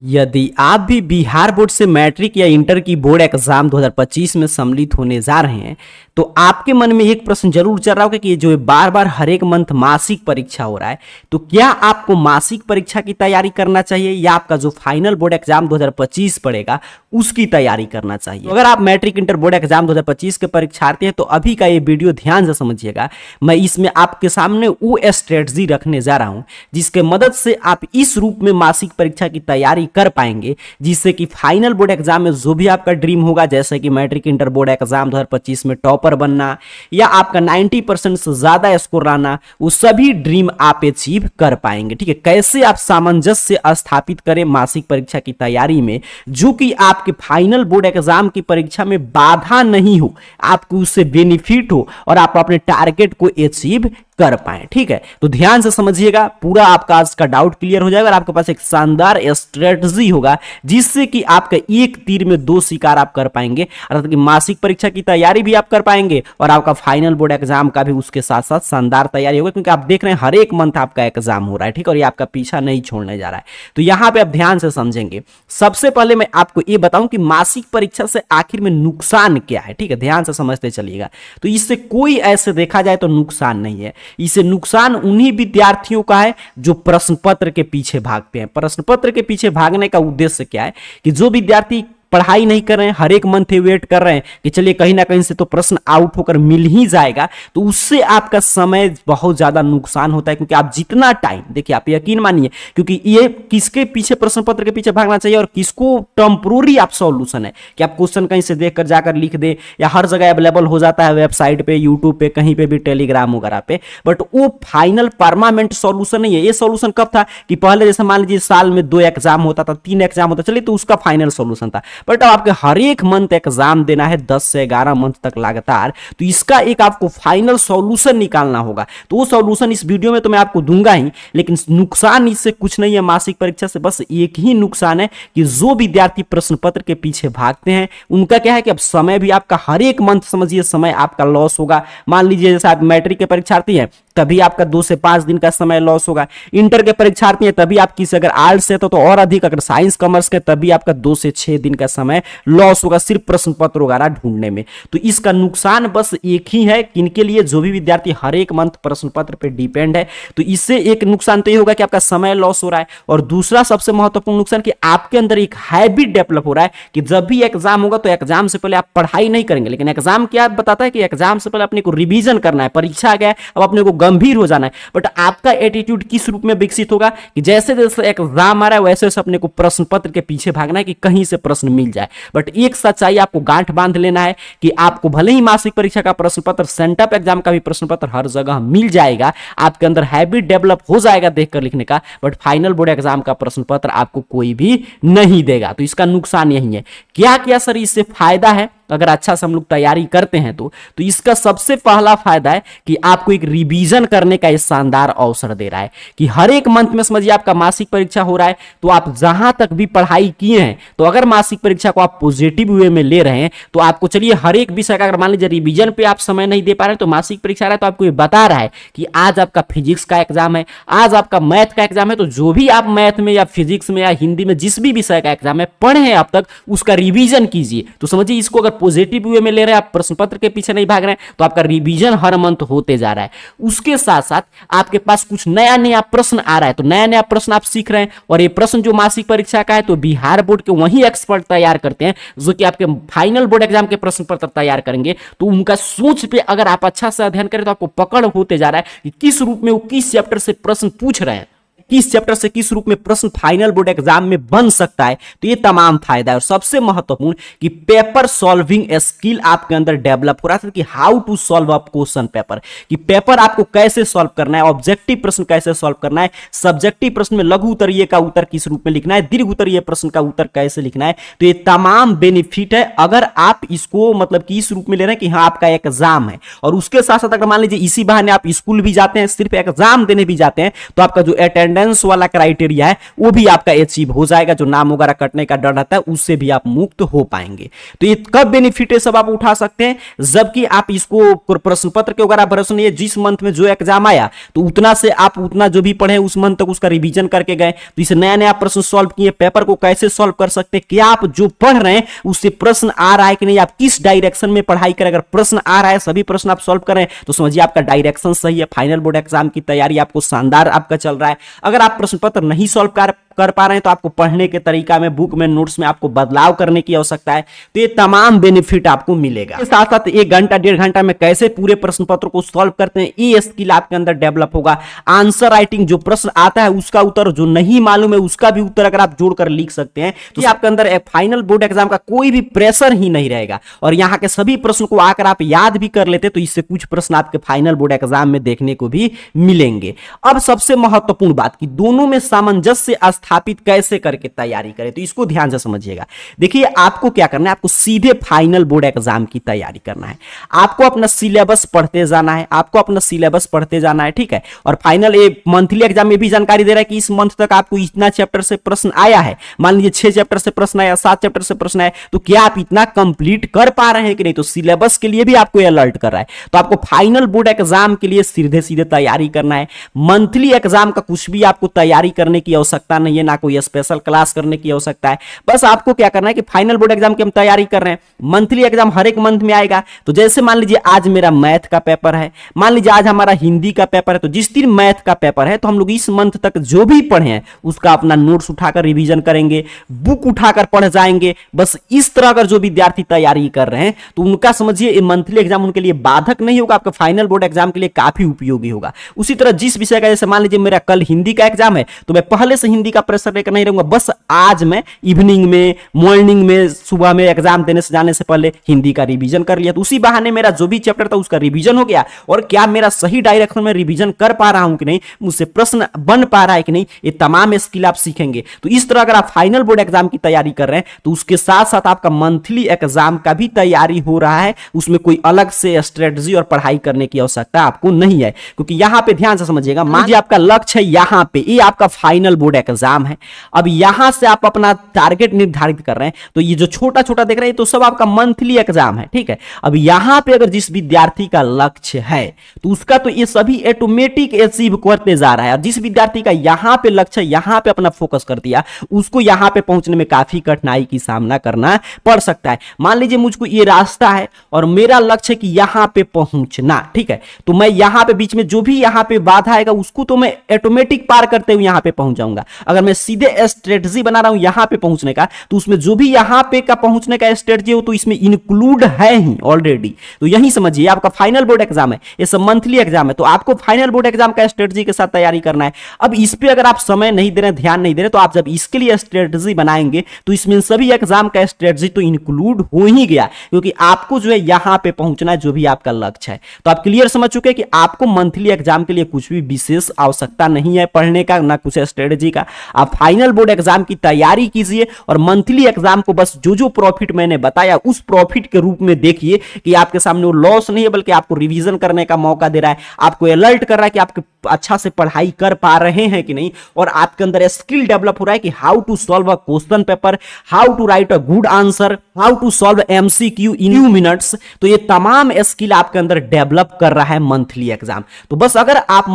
यदि आप भी बिहार बोर्ड से मैट्रिक या इंटर की बोर्ड एग्जाम 2025 में सम्मिलित होने जा रहे हैं तो आपके मन में एक प्रश्न जरूर चल रहा होगा कि ये जो बार बार हर एक मंथ मासिक परीक्षा हो रहा है, तो क्या आपको मासिक परीक्षा की तैयारी करना चाहिए या आपका जो फाइनल बोर्ड एग्जाम 2025 पड़ेगा उसकी तैयारी करना चाहिए। तो अगर आप मैट्रिक इंटर बोर्ड एग्जाम 2025 के परीक्षार्थी हैं तो अभी का ये वीडियो ध्यान से समझिएगा। मैं इसमें आपके सामने वो स्ट्रेटजी रखने जा रहा हूं जिसके मदद से आप इस रूप में मासिक परीक्षा की तैयारी कर पाएंगे, जिससे कि फाइनल बोर्ड एग्जाम में जो भी आपका ड्रीम होगा, जैसे कि मैट्रिक इंटर बोर्ड एग्जाम 2025 में टॉपर बनना या आपका 90% से ज्यादा स्कोर लाना, वो सभी ड्रीम आप अचीव कर पाएंगे। ठीक है, कैसे आप सामंजस्य स्थापित करें मासिक परीक्षा की तैयारी में जो कि आपके फाइनल बोर्ड एग्जाम की परीक्षा में बाधा नहीं हो, आपको उससे बेनिफिट हो और आप अपने टारगेट को अचीव कर पाए। ठीक है, तो ध्यान से समझिएगा, पूरा आपका आज का डाउट क्लियर हो जाएगा और आपके पास एक शानदार स्ट्रेटजी होगा जिससे कि आपका एक तीर में दो शिकार आप कर पाएंगे, अर्थात कि मासिक परीक्षा की तैयारी भी आप कर पाएंगे और आपका फाइनल बोर्ड एग्जाम का भी उसके साथ साथ शानदार तैयारी होगा, क्योंकि आप देख रहे हैं हर एक मंथ आपका एग्जाम हो रहा है। ठीक है, और ये आपका पीछा नहीं छोड़ने जा रहा है। तो यहां पर आप ध्यान से समझेंगे। सबसे पहले मैं आपको ये बताऊं कि मासिक परीक्षा से आखिर में नुकसान क्या है। ठीक है, ध्यान से समझते चलिएगा। तो इससे कोई ऐसे देखा जाए तो नुकसान नहीं है। इसे नुकसान उन्हीं विद्यार्थियों का है जो प्रश्न पत्र के पीछे भागते हैं। प्रश्न पत्र के पीछे भागने का उद्देश्य क्या है कि जो विद्यार्थी पढ़ाई नहीं कर रहे हैं, हर एक मंथ वेट कर रहे हैं कि चलिए कहीं ना कहीं से तो प्रश्न आउट होकर मिल ही जाएगा, तो उससे आपका समय बहुत ज्यादा नुकसान होता है। क्योंकि आप जितना टाइम, देखिए आप यकीन मानिए, क्योंकि ये किसके पीछे प्रश्न पत्र के पीछे भागना चाहिए और किसको टेम्पोररी आप सॉल्यूशन है कि आप क्वेश्चन कहीं से देखकर जाकर लिख दे या हर जगह अवेलेबल हो जाता है, वेबसाइट पे, यूट्यूब पे, कहीं पे भी, टेलीग्राम वगैरह पे, बट वो फाइनल परमानेंट सॉल्यूशन नहीं है। ये सॉल्यूशन कब था कि पहले जैसे मान लीजिए साल में 2 एग्जाम होता था, 3 एग्जाम होता, चलिए तो उसका फाइनल सॉल्यूशन था। बट अब आपके हर एक मंथ एग्जाम देना है 10 से 11 मंथ तक लगातार, तो इसका एक आपको फाइनल सॉल्यूशन निकालना होगा। तो वो सॉल्यूशन इस वीडियो में तो मैं आपको दूंगा ही, लेकिन नुकसान इससे कुछ नहीं है मासिक परीक्षा से, बस एक ही नुकसान है कि जो विद्यार्थी प्रश्न पत्र के पीछे भागते हैं उनका क्या है कि अब समय भी आपका हर एक मंथ समझिए समय आपका लॉस होगा। मान लीजिए जैसे आप मैट्रिक के परीक्षार्थी हैं तभी आपका 2 से 5 दिन का समय लॉस होगा, इंटर के परीक्षार्थी हैं तभी आप किसी अगर आर्ट्स है तो और अधिक, अगर साइंस कॉमर्स के तभी आपका 2 से 6 दिन का समय लॉस होगा सिर्फ प्रश्न पत्र वगैरह ढूंढने में। तो इसका नुकसान बस एक ही है कि इनके लिए जो भी विद्यार्थी हर एक मंथ प्रश्न पत्र पे डिपेंड है, तो इससे एक नुकसान तो ये होगा कि आपका समय लॉस हो रहा है, और दूसरा सबसे महत्वपूर्ण नुकसान कि आपके अंदर एक हैबिट डेवलप हो रहा है कि जब भी एग्जाम होगा तो एग्जाम से पहले आप पढ़ाई नहीं करेंगे, लेकिन एग्जाम क्या बताता है कि एग्जाम से पहले अपने को रिवीजन करना है, परीक्षा आ गया है अब अपने को गंभीर हो जाना है। बट आपका एटीट्यूड किस रूप में विकसित होगा कि जैसे जैसे एग्जाम आ रहा है वैसे वैसे अपने को प्रश्न पत्र के पीछे भागना है कि कहीं से प्रश्न मिल जाए। बट एक सच्चाई आपको गांठ बांध लेना है कि आपको भले ही मासिक परीक्षा का प्रश्न पत्र, सेंटअप एग्जाम का भी प्रश्न पत्र हर जगह मिल जाएगा, आपके अंदर हैबिट डेवलप हो जाएगा देखकर लिखने का, बट फाइनल बोर्ड एग्जाम का प्रश्न पत्र आपको कोई भी नहीं देगा। तो इसका नुकसान यही है। क्या क्या सर इससे फायदा है अगर अच्छा से हम लोग तैयारी करते हैं तो इसका सबसे पहला फायदा है कि आपको एक रिवीजन करने का शानदार अवसर दे रहा है कि हर एक मंथ में समझिए आपका मासिक परीक्षा हो रहा है, तो आप जहां तक भी पढ़ाई किए हैं, तो अगर मासिक परीक्षा को आप पॉजिटिव वे में ले रहे हैं तो आपको चलिए हर एक विषय का, अगर मान लीजिए रिवीजन पे आप समय नहीं दे पा रहे हैं तो मासिक परीक्षा रहा है तो आपको ये बता रहा है कि आज आपका फिजिक्स का एग्जाम है, आज आपका मैथ का एग्जाम है, तो जो भी आप मैथ में या फिजिक्स में या हिंदी में जिस भी विषय का एग्जाम है पढ़े हैं अब तक, उसका रिवीजन कीजिए। तो समझिए इसको अगर पॉजिटिव वे में ले रहे हैं, आप प्रश्न पत्र के पीछे नहीं भाग रहे हैं, तो आपका रिवीजन हर मंथ होते जा रहा है। उसके साथ साथ आपके पास कुछ नया नया प्रश्न आ रहा है, तो नया नया प्रश्न आप सीख रहे हैं, और ये प्रश्न जो मासिक परीक्षा का है तो बिहार बोर्ड के वही एक्सपर्ट तैयार करते हैं जो कि आपके फाइनल बोर्ड एग्जाम के प्रश्न पत्र तैयार करेंगे। तो उनका सोच पे अगर आप अच्छा से अध्ययन करें तो आपको पकड़ होते जा रहा है कि किस रूप में वो किस चैप्टर से प्रश्न पूछ रहे हैं, किस चैप्टर से किस रूप में प्रश्न फाइनल बोर्ड एग्जाम में बन सकता है। तो ये तमाम फायदा है। और सबसे महत्वपूर्ण कि पेपर सॉल्विंग स्किल आपके अंदर डेवलप हो रहा है कि how to solve a question paper, कि पेपर आपको कैसे सॉल्व करना है, ऑब्जेक्टिव प्रश्न कैसे सॉल्व करना है, सब्जेक्टिव प्रश्न में लघु उत्तरीय का उत्तर किस रूप में लिखना है, दीर्घ उत्तरीय प्रश्न का उत्तर कैसे लिखना है। तो ये तमाम बेनिफिट है अगर आप इसको मतलब कि इस रूप में ले रहे हैं कि हाँ आपका एग्जाम है, और उसके साथ साथ अगर मान लीजिए इसी बहाने आप स्कूल भी जाते हैं, सिर्फ एग्जाम देने भी जाते हैं, तो आपका जो अटेंडेंस डिफरेंस वाला क्राइटेरिया है वो भी आपका अचीव हो जाएगा, जो नाम वगैरह कटने का डर रहता है उससे भी आप मुक्त हो पाएंगे। तो ये कब बेनिफिट है सब आप उठा सकते हैं, जबकि आप इसको प्रश्न पत्र के वगैरह भरोसे नहीं है, जिस मंथ में जो एग्जाम आया तो उतना से आप उतना जो भी पढ़े उस मंथ तक उसका रिवीजन करके गए, तो इसे नया नया प्रश्न सॉल्व किए, पेपर को कैसे सॉल्व कर सकते हैं, क्या आप जो पढ़ रहे हैं उससे प्रश्न आ रहा है कि नहीं, आप किस डायरेक्शन में पढ़ाई करें, अगर प्रश्न आ रहा है सभी प्रश्न आप सॉल्व करें तो समझिए आपका डायरेक्शन सही है, फाइनल बोर्ड एग्जाम की तैयारी आपको शानदार आपका चल रहा है। अगर आप प्रश्न पत्र नहीं सॉल्व कर पा रहे हैं तो आपको पढ़ने के तरीका में, बुक में, नोट्स में आपको बदलाव करने की आवश्यकता है। तो ये तमाम बेनिफिट आपको मिलेगा। साथ साथ 1 घंटा 1.5 घंटा में कैसे पूरे प्रश्न पत्र को सॉल्व करते हैं ये स्किल आपके अंदर डेवलप होगा। आंसर राइटिंग, जो प्रश्न आता है उसका उत्तर, जो नहीं मालूम है उसका भी उत्तर अगर आप जोड़कर लिख सकते हैं तो आपके अंदर एक फाइनल बोर्ड एग्जाम का कोई भी प्रेशर ही नहीं रहेगा। और यहाँ के सभी प्रश्न को आकर आप याद भी कर लेते तो इससे कुछ प्रश्न आपके फाइनल बोर्ड एग्जाम में देखने को भी मिलेंगे। अब सबसे महत्वपूर्ण बात कि दोनों में सामंजस्य स्थापित कैसे करके तैयारी करें, तो इसको ध्यान से समझिएगा। देखिए आपको क्या करना है, आपको सीधे फाइनल बोर्ड एग्जाम की तैयारी करना है। आपको अपना सिलेबस पढ़ते जाना है, आपको अपना सिलेबस पढ़ते जाना है, ठीक है। और फाइनल मंथली एग्जाम में भी जानकारी दे रहा है कि इस मंथ तक आपको इतना चैप्टर से प्रश्न आया है, मान लीजिए 6 चैप्टर से प्रश्न आया, 7 चैप्टर से प्रश्न आया, तो क्या आप इतना कंप्लीट कर पा रहे हैं कि नहीं, तो सिलेबस के लिए भी आपको अलर्ट कर रहा है। तो आपको फाइनल बोर्ड एग्जाम के लिए सीधे सीधे तैयारी करना है। मंथली एग्जाम का कुछ भी आपको तैयारी करने की आवश्यकता नहीं है, ना कोई स्पेशल क्लास करने की आवश्यकता है। बस आपको क्या करना है कि फाइनल बोर्ड एग्जाम की हम तैयारी कर रहे हैं, मंथली एग्जाम हर एक मंथ में आएगा। तो जैसे मान लीजिए आज मेरा मैथ का पेपर है, मान लीजिए आज हमारा हिंदी का पेपर है, तो जिस दिन मैथ का पेपर है तो हम लोग इस मंथ तक जो भी पढ़े हैं उसका अपना नोट्स उठाकर रिवीजन करेंगे, बुक उठाकर पढ़ जाएंगे। बस इस तरह अगर जो विद्यार्थी तैयारी कर रहे हैं तो उनका समझिए मंथली एग्जाम उनके लिए बाधक नहीं होगा, आपका फाइनल बोर्ड एग्जाम के लिए काफी उपयोगी होगा। उसी तरह जिस विषय का, जैसे मान लीजिए मेरा कल हिंदी का एग्जाम है तो मैं पहले से हिंदी का प्रेशर लेकर नहीं रहूंगा, बस आज मैं इवनिंग में, मॉर्निंग में, सुबह में एग्जाम देने से जाने से पहले हिंदी का रिवीजन कर लिया, तो उसी बहाने मेरा जो भी चैप्टर था उसका रिवीजन हो गया। और क्या मेरा सही डायरेक्शन में रिवीजन कर पा रहा हूं कि नहीं, मुझसे प्रश्न बन पा रहा है कि नहीं, ये तमाम स्किल आप सीखेंगे। तो इस तरह अगर आप फाइनल बोर्ड एग्जाम की तैयारी कर रहे हैं तो उसके साथ साथ आपका मंथली एग्जाम का भी तैयारी हो रहा है, उसमें कोई अलग से स्ट्रेटजी और पढ़ाई करने की आवश्यकता आपको नहीं है। क्योंकि यहां पे ध्यान से समझिएगा, मान लीजिए आपका लक्ष्य है यहां पे, ये आपका फाइनल बोर्ड एग्जाम है। अब यहां से आप अपना टारगेट निर्धारित कर रहे हैं, तो ये जो छोटा छोटा देख रहे हैं तो सब आपका मंथली एग्जाम है, ठीक है। अब यहां पे अगर जिस विद्यार्थी का लक्ष्य है तो उसका तो ये सभी ऑटोमेटिक अचीव करते जा रहा है। और जिस विद्यार्थी का यहां पे लक्ष्य है, यहां पे अपना फोकस कर दिया, उसको यहां पे पहुंचने में काफी कठिनाई की सामना करना पड़ सकता है। मान लीजिए मुझको ये रास्ता है और मेरा लक्ष्य है कि यहां पे पहुंचना, ठीक है, तो मैं यहां पे बीच में जो भी यहां पे बाधा आएगा उसको तो मैं ऑटोमेटिक पार करते हुए यहां पे पहुंच जाऊंगा। अगर मैं सीधे स्ट्रेटजी बना रहा हूं यहां पे पहुंचने का, तो उसमें जो भी यहां पे का पहुंचने का स्ट्रेटजी हो तो इसमें इंक्लूड है ही ऑलरेडी। तो यही समझिए आपका फाइनल बोर्ड एग्जाम है, ये सब मंथली एग्जाम है, तो आपको फाइनल बोर्ड एग्जाम का स्ट्रेटजी के साथ तैयारी करना है। अब इस पे अगर आप समय नहीं दे रहे, ध्यान नहीं दे रहे, तो आप जब इसके लिए स्ट्रेटजी बनाएंगे तो इसमें सभी एग्जाम का स्ट्रेटजी तो इंक्लूड हो ही गया, क्योंकि आपको जो है यहां पे पहुंचना है, जो भी आपका लक्ष्य है। तो आप क्लियर समझ चुके हैं कि आपको मंथली एग्जाम के लिए कुछ भी विशेष आवश्यकता नहीं है पढ़ने का, ना कुछ स्ट्रेटजी का। आप फाइनल बोर्ड एग्जाम की तैयारी कीजिए और मंथली एग्जाम को बस जो जो प्रॉफिट मैंने बताया उस प्रॉफिट के रूप में देखिए कि आपके सामने वो लॉस नहीं है, बल्कि आपको रिवीजन करने का मौका दे रहा है, आपको अलर्ट कर रहा है कि आपके अच्छा से पढ़ाई कर पा रहे हैं कि नहीं, और आपके अंदर स्किल डेवलप हो रहा है कि how to solve a question paper, how to write a good answer, how to solve MCQ in few minutes. तो ये तमाम स्किल आपके अंदर डेवलप कर रहा है मंथली एग्जाम। तो बस अगर आप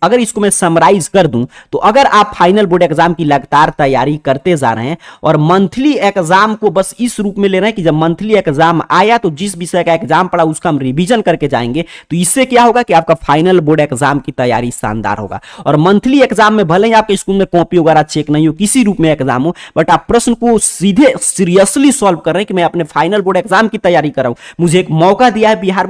अगर इसको मैं समराइज कर दूं तो अगर आप फाइनल बोर्ड एग्जाम की लगातार तैयारी करते जा रहे हैं और मंथली एग्जाम को बस इस रूप में ले रहे हैं कि जब मंथली एग्जाम आया तो जिस विषय का एग्जाम पड़ा उसका हम रिवीजन करके जाएंगे, तो इससे क्या होगा कि आपका फाइनल बोर्ड एग्जाम की तैयारी शानदार होगा। और मंथली एग्जाम में भले ही आपके स्कूल में कॉपी वगैरह चेक नहीं हो, किसी रूप में एग्जाम हो, बट आप प्रश्न को सीधे सीरियसली सॉल्व कर रहे हैं कि मैं अपने फाइनल बोर्ड एग्जाम की तैयारी कर रहा हूं। मुझे एक मौका दिया है बिहार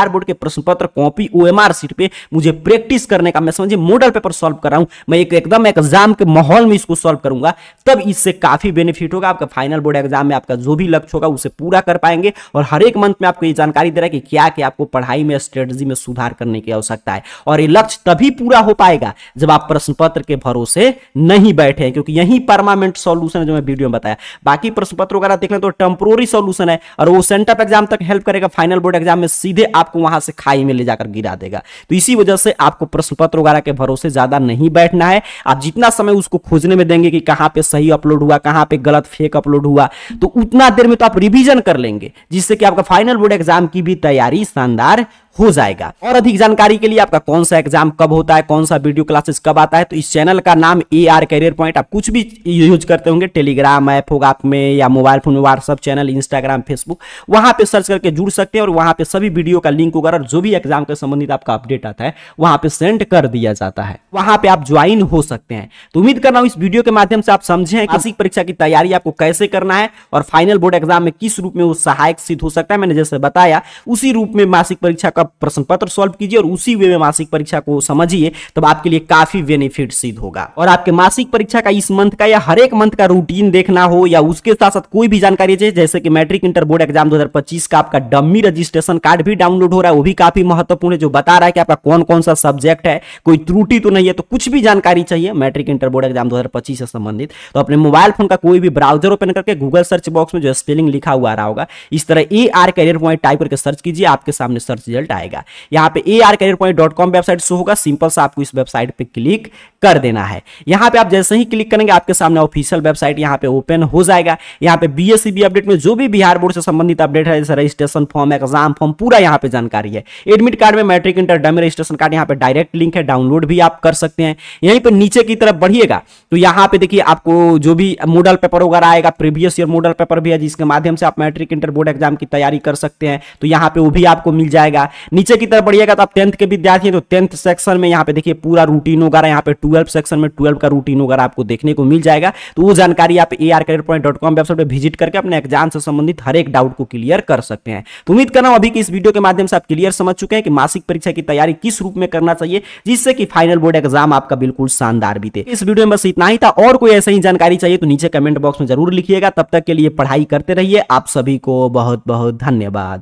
बोर्ड के प्रश्न पत्र कॉपी OMR सीट पे मुझे प्रैक्टिस करने का, मैं समझिए मॉडल पेपर सॉल्व कर रहा हूं। मैं एकदम एग्जाम के माहौल में इसको सॉल्व करूंगा, तब इससे काफी बेनिफिट होगा। आपका फाइनल बोर्ड एग्जाम में आपका जो भी लक्ष्य होगा उसे पूरा कर पाएंगे। और हर एक मंथ में आपको ये जानकारी दे रहा है कि क्या क्या आपको पढ़ाई में, स्ट्रेटजी में सुधार करने की आवश्यकता है। और ये लक्ष्य तभी पूरा हो पाएगा जब आप प्रश्न पत्र के भरोसे नहीं बैठे, क्योंकि यही परमानेंट सॉल्यूशन है जो मैं वीडियो में बताया। बाकी प्रश्न पत्र वगैरह देख लें तो टेम्पोररी सॉल्यूशन है, और वो सेंटअप एग्जाम तक हेल्प करेगा, फाइनल बोर्ड एग्जाम में सीधे आपको वहां से खाई में ले जाकर गिरा देगा। तो इसी वजह से आपको प्रश्न पत्र वगैरह के भरोसे ज्यादा नहीं बैठना है। आप जितना समय उसको खोजने में देंगे कि कहां पे सही अपलोड हुआ, कहां पे गलत फेक अपलोड हुआ, तो उतना देर में तो आप रिवीजन कर लेंगे, जिससे कि आपका फाइनल बोर्ड एग्जाम की भी तैयारी शानदार हो जाएगा। और अधिक जानकारी के लिए आपका कौन सा एग्जाम कब होता है, कौन सा वीडियो क्लासेस कब आता है, तो इस चैनल का नाम AR करियर पॉइंट। आप कुछ भी यूज करते होंगे, टेलीग्राम ऐप होगा आप में, या मोबाइल फोन में व्हाट्सएप चैनल, इंस्टाग्राम, फेसबुक, वहां पे सर्च करके जुड़ सकते हैं। और वहां पे सभी वीडियो का लिंक वगैरह जो भी एग्जाम के संबंधित आपका अपडेट आता है वहां पे सेंड कर दिया जाता है, वहां पे आप ज्वाइन हो सकते हैं। तो उम्मीद कर रहा हूं इस वीडियो के माध्यम से आप समझे हैं मासिक परीक्षा की तैयारी आपको कैसे करना है और फाइनल बोर्ड एग्जाम में किस रूप में वो सहायक सिद्ध हो सकता है। मैंने जैसे बताया उसी रूप में मासिक परीक्षा का प्रश्न पत्र सॉल्व कीजिए और उसी वे में मासिक परीक्षा को समझिए, तब आपके लिए काफी बेनिफिट सिद्ध होगा। और आपके मासिक परीक्षा का इस मंथ का या हर एक मंथ का रूटीन देखना हो, या उसके साथ साथ कोई भी जानकारी चाहिए, जैसे कि मैट्रिक इंटर बोर्ड एग्जाम 2025 का आपका डमी रजिस्ट्रेशन कार्ड भी डाउनलोड हो रहा है, वो भी काफी महत्वपूर्ण है, जो बता रहा है कि आपका कौन कौन सा सब्जेक्ट है, कोई त्रुटि तो नहीं है। तो कुछ भी जानकारी चाहिए मैट्रिक इंटर बोर्ड एग्जाम 2025 से संबंधित, तो अपने मोबाइल फोन का कोई भी ब्राउजर ओपन करके गूगल सर्च बॉक्स में जो स्पेलिंग लिखा हुआ आ रहा होगा, इस तरह AR करियर पॉइंट टाइप करके सर्च कीजिए, आपके सामने सर्च रिजल्ट आएगा। यहाँ पे arcareerpoint.com वेबसाइट शो होगा, सिंपल सा आपको इस वेबसाइट पे क्लिक कर देना है। यहाँ पे आप जैसे ही क्लिक करेंगे आपके सामने ऑफिशियल वेबसाइट यहाँ पे ओपन हो जाएगा। यहाँ पे BSCB अपडेट में जो भी बिहार बोर्ड से संबंधित अपडेट है, जैसे रजिस्ट्रेशन फॉर्म, एग्जाम फॉर्म, पूरा यहाँ पे जानकारी है। एडमिट कार्ड में matric inter dummy registration card यहाँ पे डायरेक्ट लिंक है, डाउनलोड भी आप कर सकते हैं। यहीं पे नीचे की तरफ बढ़िएगा तो यहाँ पे देखिए आपको जो भी मॉडल पेपर वगैरह आएगा, प्रीवियस ईयर मॉडल पेपर भी है, जिसके माध्यम से आप मैट्रिक इंटर बोर्ड एग्जाम की तैयारी कर सकते हैं, तो यहाँ पे वो भी आपको मिल जाएगा। नीचे की तरफ बढ़िएगा तो आप 10th के विद्यार्थी हैं, तो 10th सेक्शन में यहाँ पे देखिए पूरा रूटीन वगैरह, यहाँ पे 12 सेक्शन में 12 का रूटीन वगैरह आपको देखने को मिल जाएगा। तो वो जानकारी आप arcareerpoint.com वेबसाइट पे विजिट करके अपने एग्जाम से संबंधित हर एक डाउट को क्लियर कर सकते हैं। तो उम्मीद कर रहा हूं अभी की इस वीडियो के माध्यम से आप क्लियर समझ चुके हैं कि मासिक परीक्षा की तैयारी किस रूप में करना चाहिए, जिससे कि फाइनल बोर्ड एग्जाम आपका बिल्कुल शानदार बीते। इस वीडियो में बस इतना ही था, और कोई ऐसा ही जानकारी चाहिए तो नीचे कमेंट बॉक्स में जरूर लिखिएगा। तब तक के लिए पढ़ाई करते रहिए। आप सभी को बहुत बहुत धन्यवाद।